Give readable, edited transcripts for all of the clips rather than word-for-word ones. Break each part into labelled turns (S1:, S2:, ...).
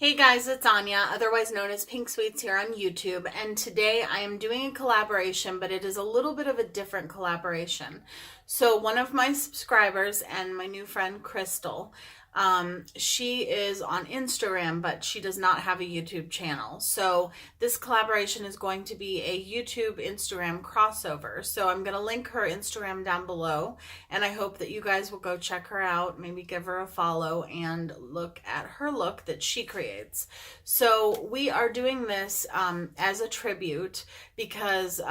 S1: Hey guys, it's Anya, otherwise known as Pink Sweets here on YouTube, and today I am doing a collaboration, but it is a little bit of a different collaboration. So one of my subscribers and my new friend Krystal, she is on Instagram, but she does not have a YouTube channel. So this collaboration is going to be a YouTube Instagram crossover. So I'm going to link her Instagram down below, and I hope that you guys will go check her out, maybe give her a follow and look at her look that she creates. So we are doing this as a tribute because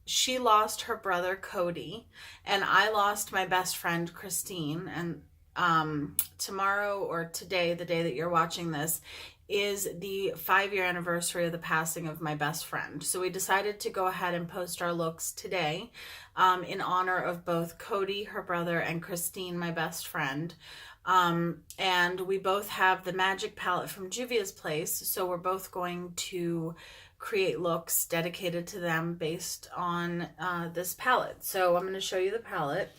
S1: she lost her brother Kody, and I lost my best friend Christine. And tomorrow, or today, the day that you're watching this, is the 5-year anniversary of the passing of my best friend. So we decided to go ahead and post our looks today in honor of both Kody, her brother, and Christine, my best friend. And we both have the Magic palette from Juvia's place, so we're both going to create looks dedicated to them based on this palette. So I'm going to show you the palette.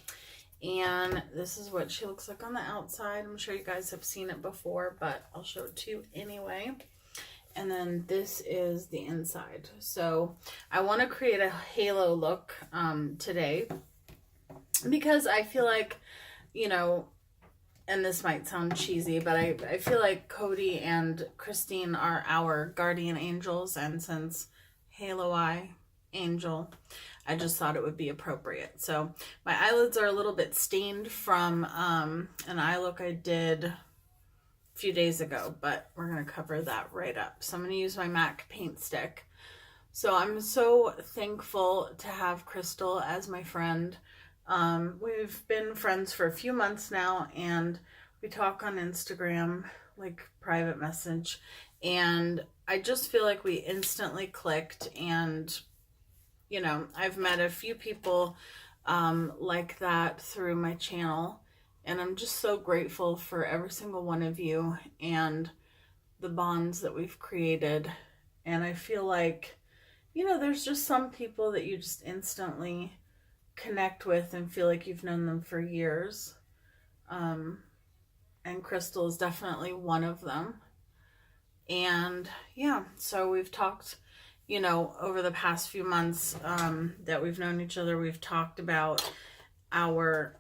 S1: And this is what she looks like on the outside. I'm sure you guys have seen it before, but I'll show it to you anyway. And then this is the inside. So I want to create a halo look today because I feel like, you know, and this might sound cheesy, but I feel like Kody and Christine are our guardian angels, and since Halo Eye Angel, I just thought it would be appropriate. So my eyelids are a little bit stained from an eye look I did a few days ago, but we're going to cover that right up. So I'm going to use my MAC paint stick. So I'm so thankful to have Krystal as my friend. We've been friends for a few months now, and we talk on Instagram, like private message, and I just feel like we instantly clicked. And you know, I've met a few people like that through my channel, and I'm just so grateful for every single one of you and the bonds that we've created. And I feel like, you know, there's just some people that you just instantly connect with and feel like you've known them for years. And Krystal is definitely one of them. And yeah, so we've talked, you know, over the past few months that we've known each other. We've talked about our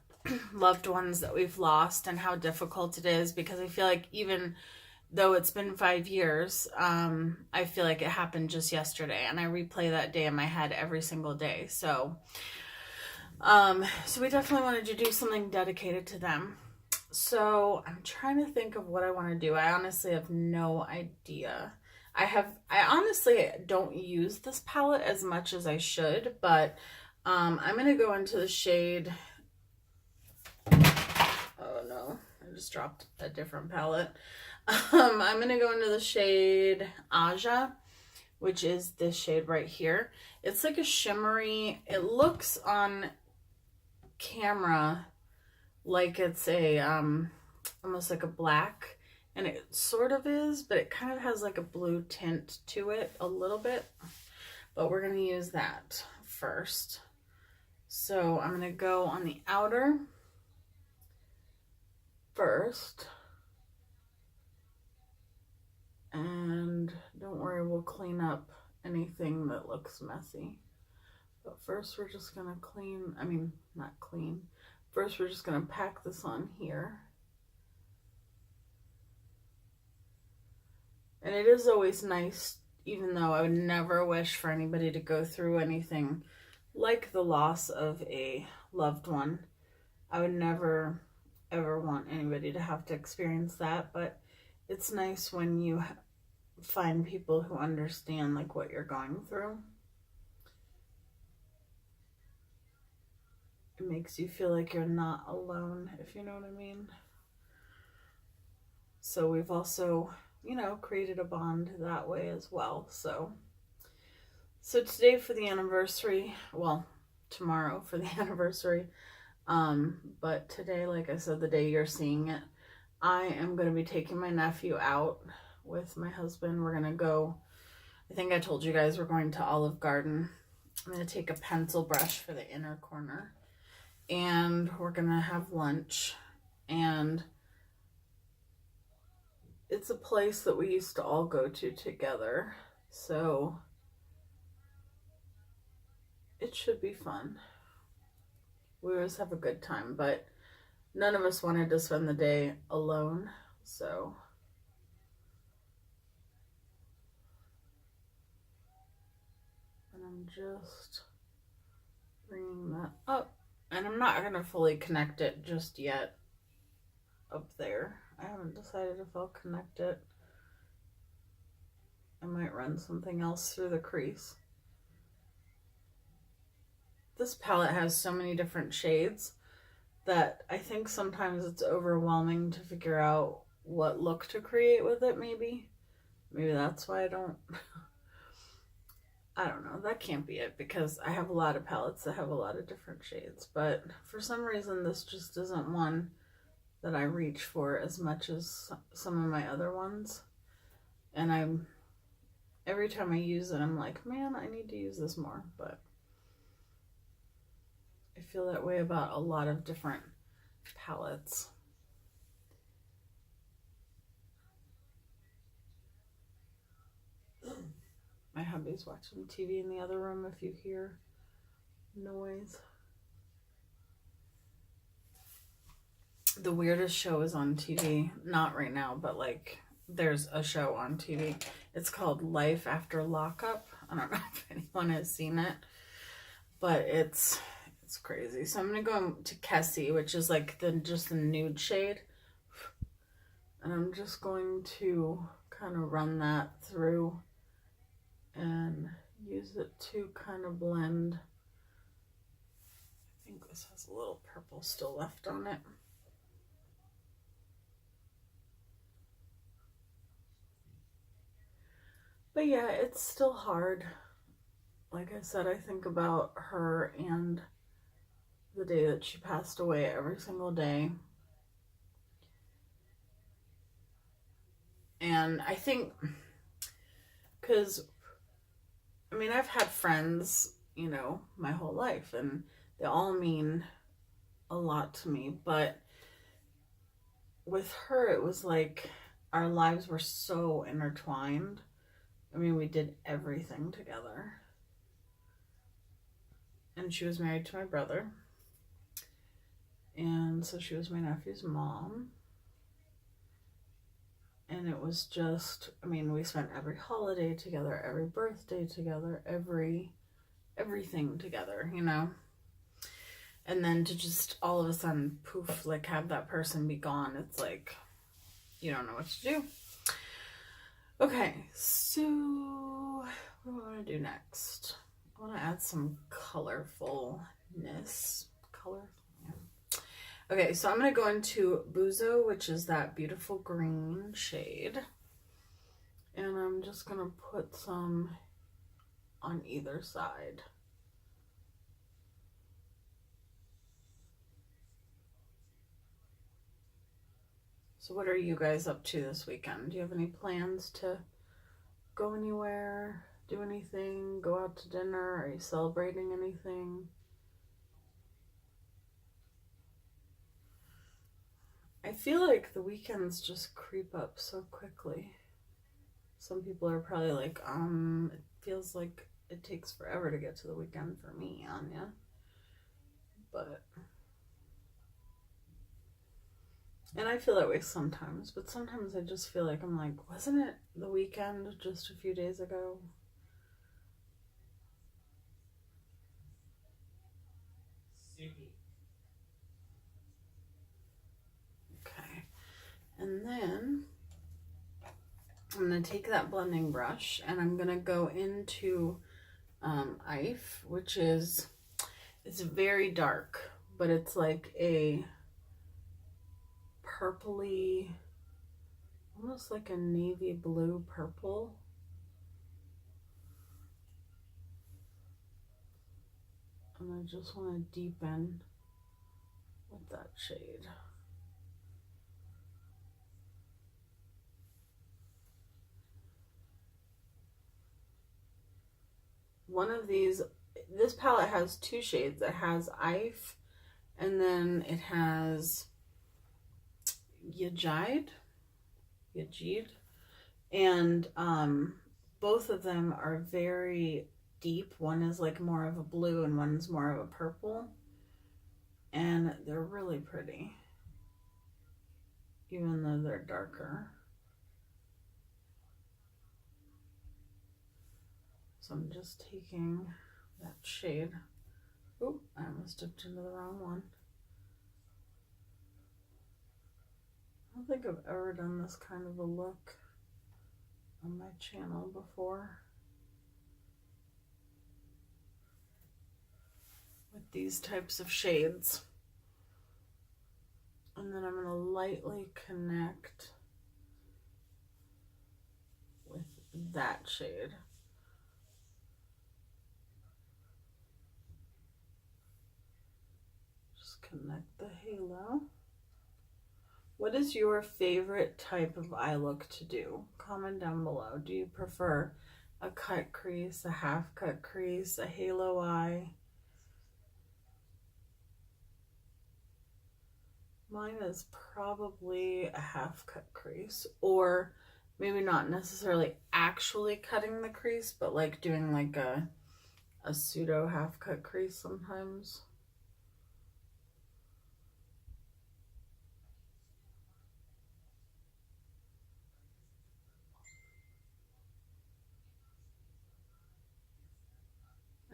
S1: loved ones that we've lost and how difficult it is, because I feel like even though it's been 5 years, I feel like it happened just yesterday, and I replay that day in my head every single day. So we definitely wanted to do something dedicated to them. So I'm trying to think of what I want to do. I honestly have no idea. I honestly don't use this palette as much as I should, but I'm going to go into the shade. Oh no, I just dropped a different palette. I'm going to go into the shade Aja, which is this shade right here. It's like a shimmery, it looks on camera like it's a almost like a black, and it sort of is, but it kind of has like a blue tint to it a little bit. But we're going to use that first. So I'm going to go on the outer first. And don't worry, we'll clean up anything that looks messy. But first we're just going to not clean. First we're just going to pack this on here. And it is always nice, even though I would never wish for anybody to go through anything like the loss of a loved one. I would never, ever want anybody to have to experience that, but it's nice when you find people who understand like what you're going through. It makes you feel like you're not alone, if you know what I mean. So we've also, you know, created a bond that way as well. So today for the anniversary, well, tomorrow for the anniversary, but today, like I said, the day you're seeing it, I am going to be taking my nephew out with my husband. We're going to go, I think I told you guys we're going to Olive Garden. I'm going to take a pencil brush for the inner corner, and we're going to have lunch. And it's a place that we used to all go to together, so it should be fun. We always have a good time, but none of us wanted to spend the day alone, so and I'm just bringing that up, and I'm not going to fully connect it just yet up there. I haven't decided if I'll connect it. I might run something else through the crease. This palette has so many different shades that I think sometimes it's overwhelming to figure out what look to create with it, maybe. Maybe that's why I don't know. That can't be it, because I have a lot of palettes that have a lot of different shades. But for some reason, this just isn't one that I reach for as much as some of my other ones. And every time I use it, I'm like, man, I need to use this more. But I feel that way about a lot of different palettes. My hubby's watching TV in the other room if you hear noise. The weirdest show is on TV. Not right now, but like there's a show on TV. It's called Life After Lockup. I don't know if anyone has seen it, but it's crazy. So I'm gonna go to Kessie, which is like just the nude shade, and I'm just going to kind of run that through and use it to kind of blend. I think this has a little purple still left on it. But yeah, it's still hard. Like I said, I think about her and the day that she passed away every single day. And I think, because, I mean, I've had friends, you know, my whole life, and they all mean a lot to me. But with her, it was like our lives were so intertwined. I mean, we did everything together. And she was married to my brother. And so she was my nephew's mom. And it was just, I mean, we spent every holiday together, every birthday together, everything together, you know? And then to just all of a sudden, poof, like have that person be gone, it's like, you don't know what to do. Okay, so what do I want to do next? I want to add some colorfulness. Okay, so I'm going to go into Buzo, which is that beautiful green shade. And I'm just going to put some on either side. So what are you guys up to this weekend? Do you have any plans to go anywhere, do anything, go out to dinner? Are you celebrating anything? I feel like the weekends just creep up so quickly. Some people are probably like, it feels like it takes forever to get to the weekend for me, Anya. And I feel that way sometimes, but sometimes I just feel like I'm like, wasn't it the weekend just a few days ago? Okay. And then I'm going to take that blending brush and I'm going to go into IFE, which is, it's very dark, but it's like a purpley, almost like a navy blue purple. And I just want to deepen with that shade. One of these, this palette has two shades. It has IFE and then it has Yajide. Yajid. And both of them are very deep. One is like more of a blue and one's more of a purple. And they're really pretty, even though they're darker. So I'm just taking that shade. Oop, I almost dipped into the wrong one. I don't think I've ever done this kind of a look on my channel before. With these types of shades. And then I'm going to lightly connect with that shade. Just connect the halo. What is your favorite type of eye look to do? Comment down below. Do you prefer a cut crease, a half cut crease, a halo eye? Mine is probably a half cut crease, or maybe not necessarily actually cutting the crease, but like doing like a pseudo half cut crease sometimes.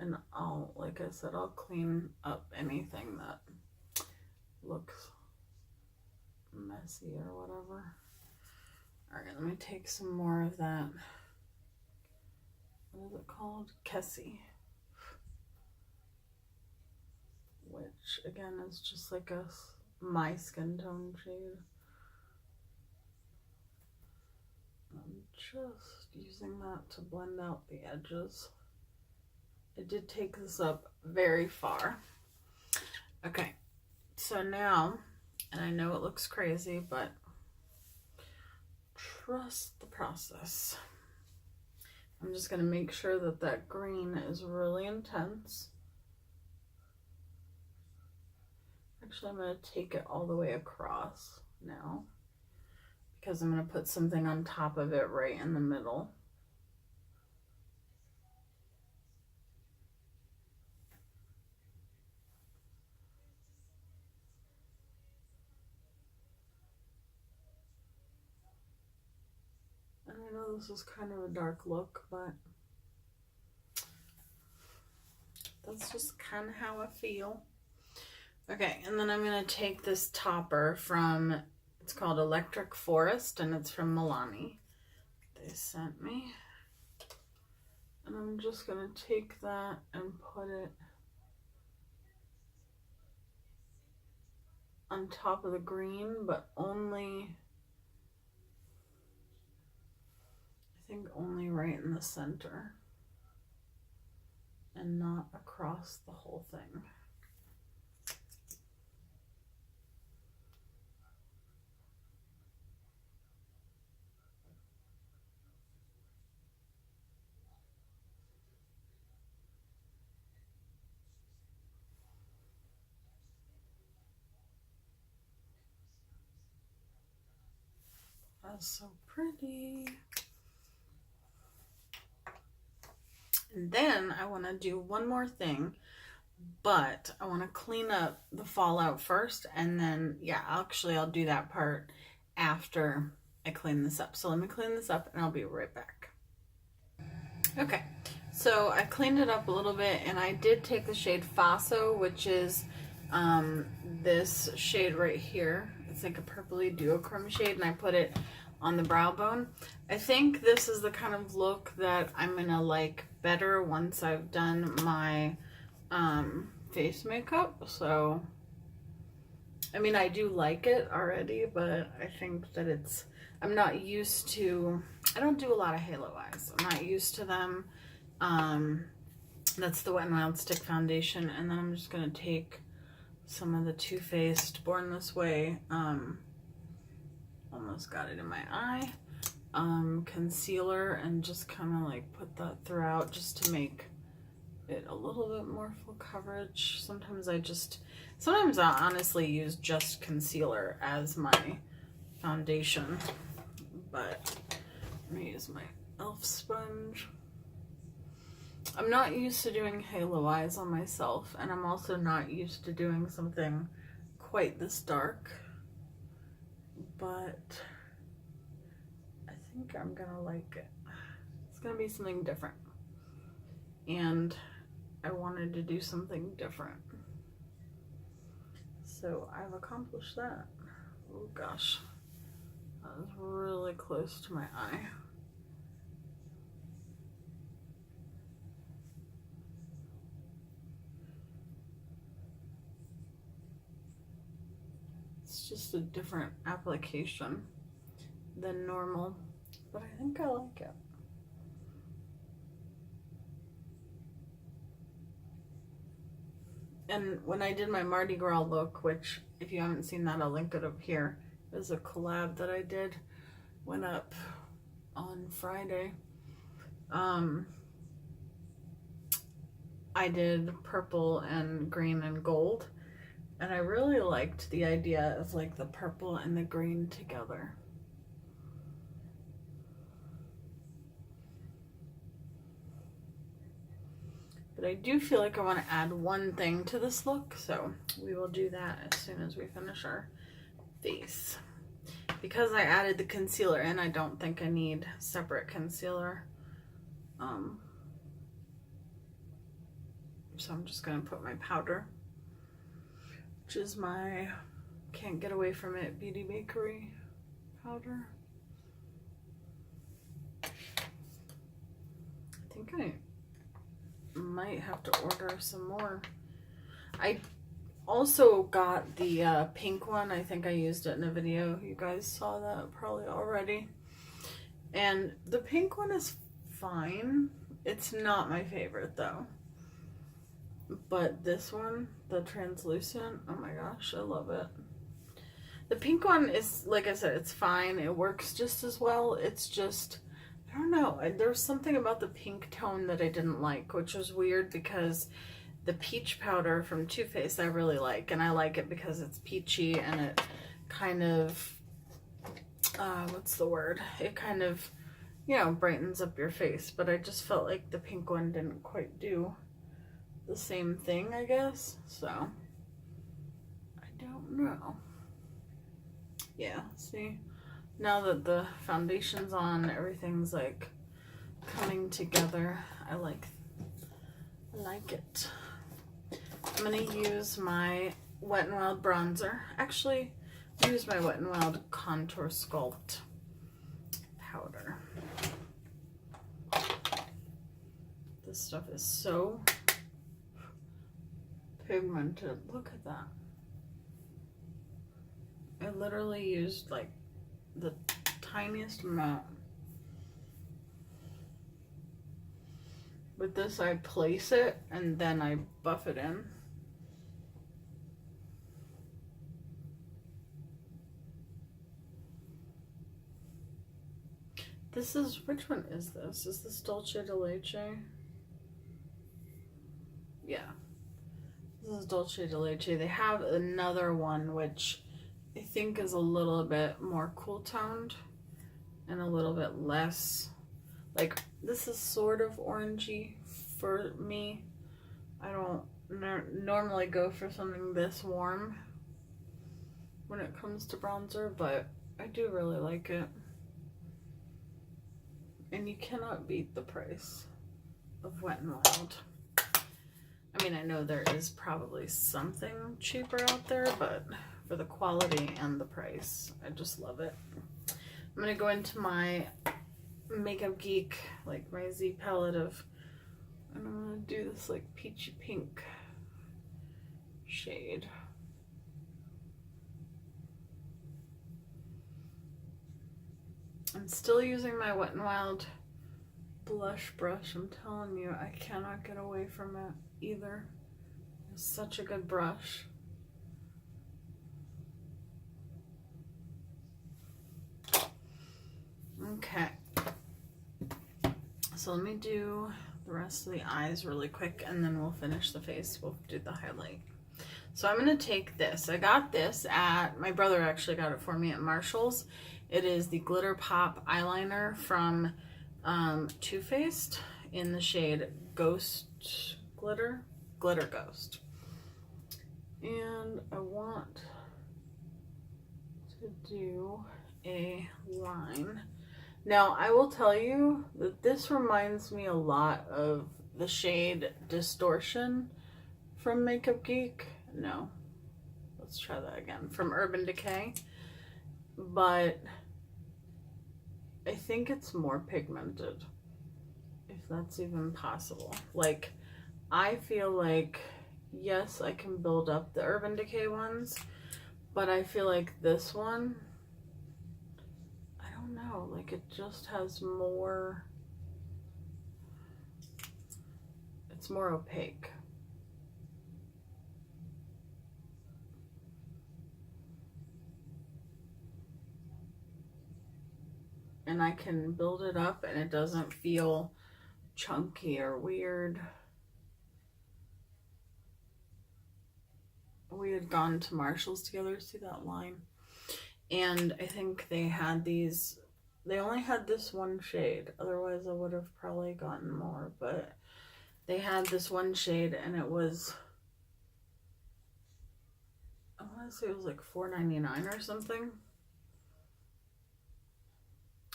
S1: And I'll, like I said, I'll clean up anything that looks messy or whatever. All right, let me take some more of that. What is it called? Kessie. Which again is just like my skin tone shade. I'm just using that to blend out the edges. I did take this up very far. Okay, so now, and I know it looks crazy, but trust the process. I'm just going to make sure that that green is really intense. Actually, I'm going to take it all the way across now, because I'm going to put something on top of it right in the middle. And I know this is kind of a dark look, but that's just kind of how I feel. Okay, and then I'm going to take this topper from, it's called Electric Forest, and it's from Milani. They sent me. And I'm just going to take that and put it on top of the green, but only, I think only right in the center, and not across the whole thing. That's so pretty. And then I want to do one more thing, but I want to clean up the fallout first, and then, yeah, actually I'll do that part after I clean this up. So let me clean this up and I'll be right back. Okay, so I cleaned it up a little bit, and I did take the shade Faso, which is this shade right here. It's like a purpley duochrome shade, and I put it on the brow bone. I think this is the kind of look that I'm gonna like better once I've done my face makeup. So I mean, I do like it already, but I think that it's, I'm not used to, I don't do a lot of halo eyes. I'm not used to them. That's the Wet n Wild Stick foundation, and then I'm just gonna take some of the Too Faced Born This Way, almost got it in my eye, concealer, and just kind of like put that throughout just to make it a little bit more full coverage. Sometimes I honestly use just concealer as my foundation, but I'm gonna use my e.l.f. sponge. I'm not used to doing halo eyes on myself, and I'm also not used to doing something quite this dark, but I think I'm gonna like it. It's gonna be something different, and I wanted to do something different, so I've accomplished that. Oh gosh, that was really close to my eye. It's just a different application than normal, but I think I like it. And when I did my Mardi Gras look, which if you haven't seen that, I'll link it up here. It was a collab that I did, went up on Friday. I did purple and green and gold, and I really liked the idea of like the purple and the green together. But I do feel like I want to add one thing to this look, so we will do that as soon as we finish our face. Because I added the concealer in, I don't think I need separate concealer. So I'm just going to put my powder, which is my Can't Get Away From It Beauty Bakery powder. I think I might have to order some more. I also got the pink one. I think I used it in a video. You guys saw that probably already. And the pink one is fine. It's not my favorite though. But this one, the translucent, oh my gosh, I love it. The pink one is, like I said, it's fine. It works just as well. It's just, I don't know, there's something about the pink tone that I didn't like, which was weird because the peach powder from Too Faced I really like, and I like it because it's peachy and it kind of, what's the word? It kind of, you know, brightens up your face, but I just felt like the pink one didn't quite do the same thing, I guess, so I don't know. Yeah, see? Now that the foundation's on, everything's like coming together. I like it. I'm gonna use my Wet n Wild bronzer. Actually, use my Wet n Wild Contour Sculpt powder. This stuff is so pigmented. Look at that. I literally used like the tiniest amount. With this, I place it and then I buff it in. This is, which one is this? Is this Dulce de Leche? Yeah. This is Dulce de Leche. They have another one which I think is a little bit more cool toned and a little bit less, like, this is sort of orangey for me. I don't normally go for something this warm when it comes to bronzer, but I do really like it. And you cannot beat the price of Wet n Wild. I mean, I know there is probably something cheaper out there, but for the quality and the price, I just love it. I'm gonna go into my Makeup Geek, like my Z palette of, and I'm gonna do this like peachy pink shade. I'm still using my Wet n Wild blush brush. I'm telling you, I cannot get away from it either. It's such a good brush. Okay. So let me do the rest of the eyes really quick and then we'll finish the face. We'll do the highlight. So I'm going to take this. I got this at, my brother actually got it for me at Marshall's, It is the Glitter Pop eyeliner from Too Faced in the shade Ghost Glitter Ghost. And I want to do a line. Now, I will tell you that this reminds me a lot of the shade Distortion from Makeup Geek. No, let's try that again. From Urban Decay. But I think it's more pigmented, if that's even possible. Like, I feel like, yes, I can build up the Urban Decay ones, but I feel like this one, I don't know, like it just has more, it's more opaque. And I can build it up and it doesn't feel chunky or weird. We had gone to Marshall's together, see that line? And I think they had these, they only had this one shade. Otherwise I would have probably gotten more, but they had this one shade and it was, I want to say it was like $4.99 or something.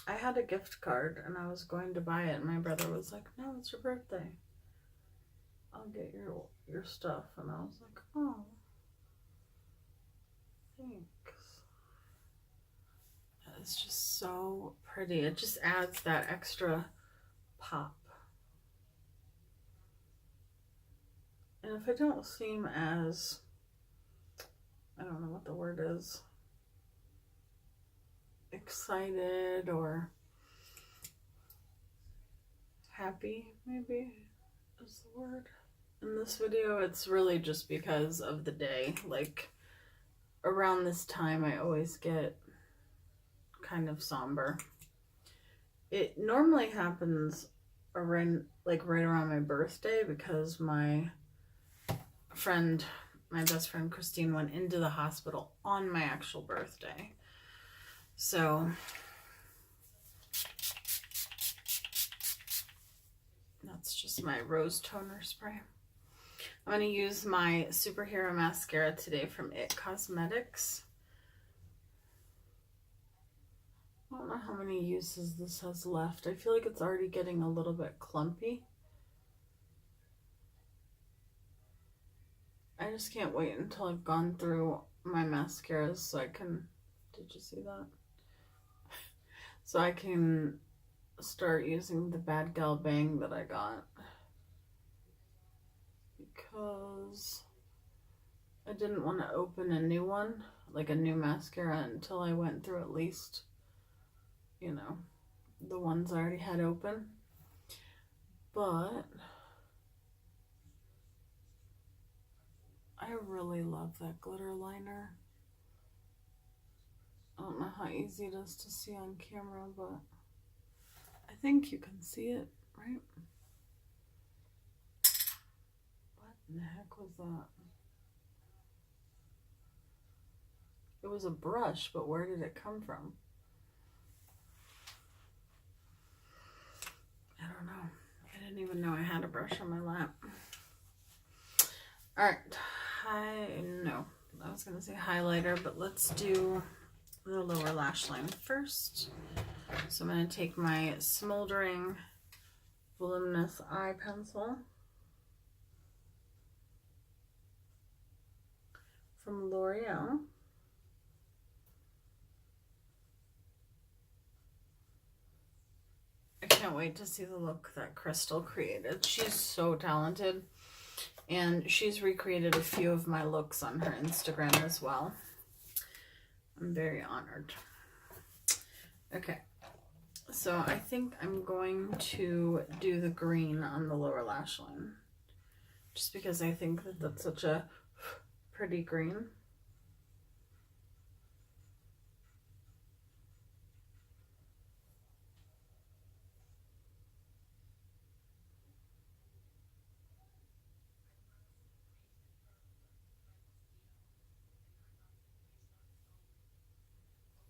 S1: I had a gift card and I was going to buy it and my brother was like, no, it's your birthday. I'll get your stuff. And I was like, oh, thanks. It's just so pretty. It just adds that extra pop. And if I don't seem as, I don't know what the word is, excited or happy, maybe is the word. In this video, it's really just because of the day. Like, around this time, I always get kind of somber. It normally happens around, like, right around my birthday because my best friend Christine went into the hospital on my actual birthday. So that's just my rose toner spray. I'm going to use my Superhero Mascara today from IT Cosmetics. I don't know how many uses this has left. I feel like it's already getting a little bit clumpy. I just can't wait until I've gone through my mascaras so I can, did you see that? So I can start using the Bad Gal Bang that I got. Because I didn't want to open a new one, like a new mascara, until I went through at least, you know, the ones I already had open. But I really love that glitter liner. I don't know how easy it is to see on camera, but I think you can see it, right? What in the heck was that? It was a brush, but where did it come from? I don't know. I didn't even know I had a brush on my lap. Alright, I was going to say highlighter, but let's do the lower lash line first. So I'm going to take my Smoldering Voluminous Eye Pencil from L'Oreal. I can't wait to see the look that Krystal created. She's so talented. And she's recreated a few of my looks on her Instagram as well. I'm very honored. Okay, so I think I'm going to do the green on the lower lash line. Just because I think that that's such a pretty green.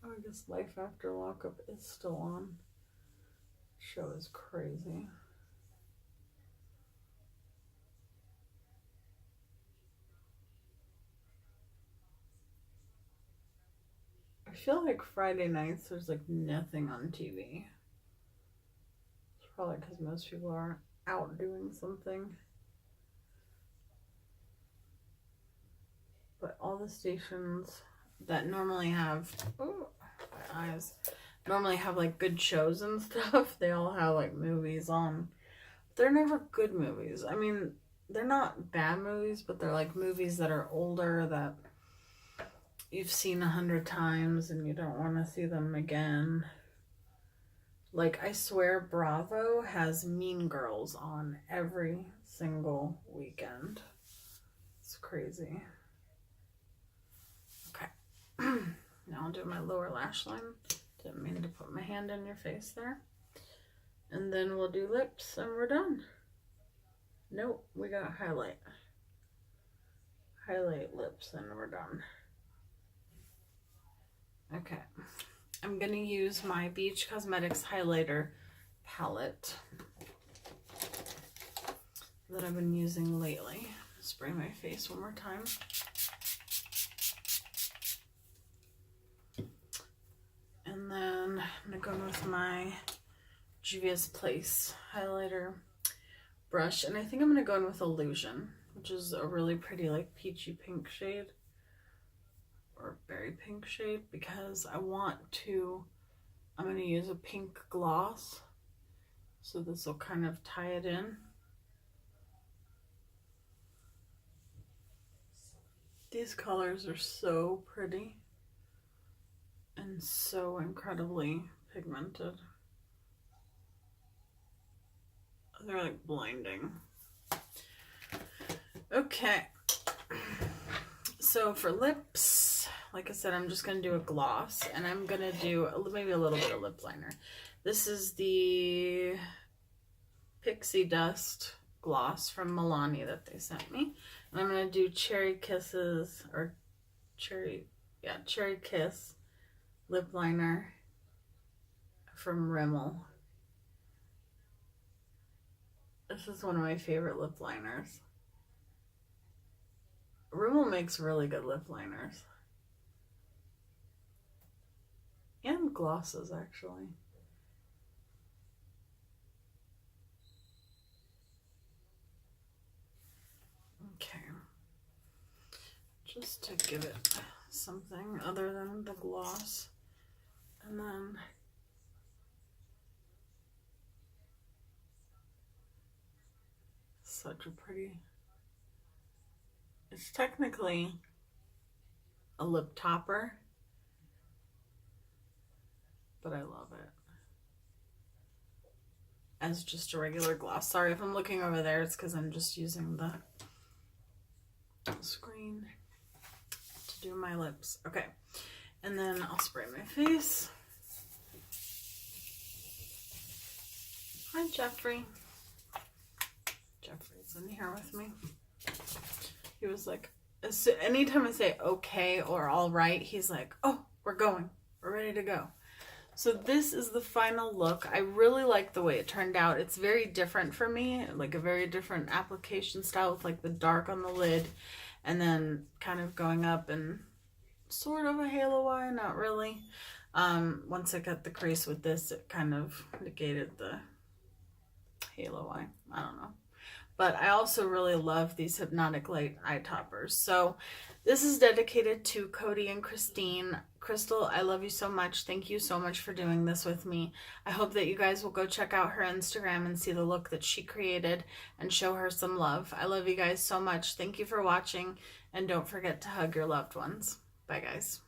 S1: Oh, I guess Life After Lockup is still on. Show is crazy. I feel like Friday nights there's like nothing on TV. It's probably because most people are out doing something. But all the stations that normally have, oh, my eyes, normally have like good shows and stuff, they all have like movies on. They're never good movies. I mean, they're not bad movies, but they're like movies that are older that you've seen 100 times and you don't want to see them again. Like, I swear Bravo has Mean Girls on every single weekend. It's crazy. Okay. Now I'll do my lower lash line. Didn't mean to put my hand in your face there. And then we'll do lips and we're done. Nope, we got highlight. Highlight lips and we're done. Okay. I'm going to use my Beach Cosmetics highlighter palette that I've been using lately. Spray my face one more time. And then I'm going to go in with my Juvia's Place highlighter brush. And I think I'm going to go in with Illusion, which is a really pretty like peachy pink shade. Or berry pink shade, because I'm going to use a pink gloss, so this will kind of tie it in. These colors are so pretty and so incredibly pigmented. They're like blinding. Okay, so for lips, like I said, I'm just going to do a gloss, and I'm going to do maybe a little bit of lip liner. This is the Pixie Dust gloss from Milani that they sent me. And I'm going to do Cherry Kisses, or Cherry Kiss lip liner from Rimmel. This is one of my favorite lip liners. Rimmel makes really good lip liners. And glosses, actually. Okay. Just to give it something other than the gloss. And then such a pretty... It's technically a lip topper, but I love it as just a regular gloss. Sorry if I'm looking over there, it's because I'm just using the screen to do my lips. Okay, and then I'll spray my face. Hi, Jeffrey. Jeffrey's in here with me. He was like, anytime I say okay or all right, he's like, oh, we're going. We're ready to go. So this is the final look. I really like the way it turned out. It's very different for me, like a very different application style with like the dark on the lid and then kind of going up and sort of a halo eye, not really. Once I got the crease with this, it kind of negated the halo eye. I don't know. But I also really love these Hypnotic Light eye toppers. So this is dedicated to Kody and Christine. Krystal, I love you so much. Thank you so much for doing this with me. I hope that you guys will go check out her Instagram and see the look that she created and show her some love. I love you guys so much. Thank you for watching, and don't forget to hug your loved ones. Bye, guys.